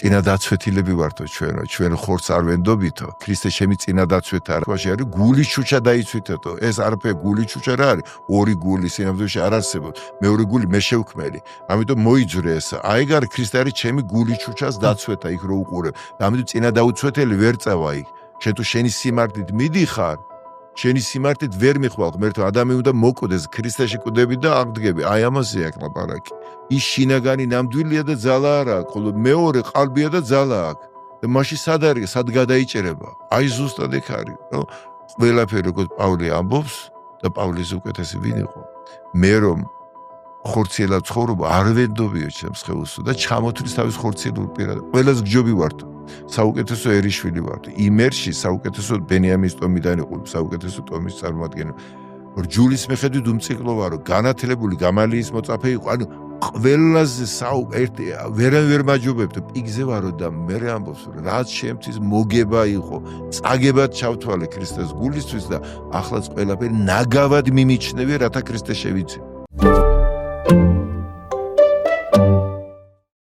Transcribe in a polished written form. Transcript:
წინადაცვეთილები ვართო ჩვენ ხორცს არ ვენდობითო ქრისტე ჩემი წინადაცვეთ არა ვაში არის გული ჩუჩა დაიცვითეთო ეს არაფერი გული ჩუჩა რა არის ორი გული სინამდვილეში არ არსებობს მეორე გული მე შევქმელი ამიტომ მოიძვრე ეს აი გარ ქრისტე არის ჩემი გული ჩუჩას დაცვეთა იქ რო უყურებ და ამიტომ წინადაუცვეთელი ვერ წავა იქ შენ თუ შენი სიმართლით მიდიხარ შენი სიმართლით ვერ მიხვალ ღმერთო ადამიანი უნდა მოკვდეს ქრისტეში კვდები და აღდგები აი ამაზეა ლაპარაკი ის შინაგანი ნამდვილია და ძალა არა აქვს ხოლო მეორე ყალბია და ძალა აქვს და მაშინ სად არის სად გადაიჭერება აი ზუსტად ეგ არის რომ ყველაფერი როგორც პავლე ამბობს და პავლეს უკეთესი ვინ იყო მე რომ ხორციელა ცხოვრობა არ ვენდობიო ჩემს ხელს და ჩამოთვლის თავის ხორციელურ პირად ყველას გჯობი ვართო საუკეთესოერიშვილი ვართ იმერში საუკეთესო ბენიამის ტომიდან იყო საუკეთესო ტომის წარმოადგენელი რჯულის მიხედვით უმციკლო ვარო განათლებული გამალიის მოწაფე იყო ანუ ყველაზე საუკეთესო ვერან ვერ მაჯობებთ პიგზე ვარო და მე ამბობს რაც შემთის მოგება იყო წაგებად ჩავთვალე ქრისტეს გულისთვის და ახლაც ყველაფერი ნაგავად მიმიჩნევი რათა ქრისტე შევიცე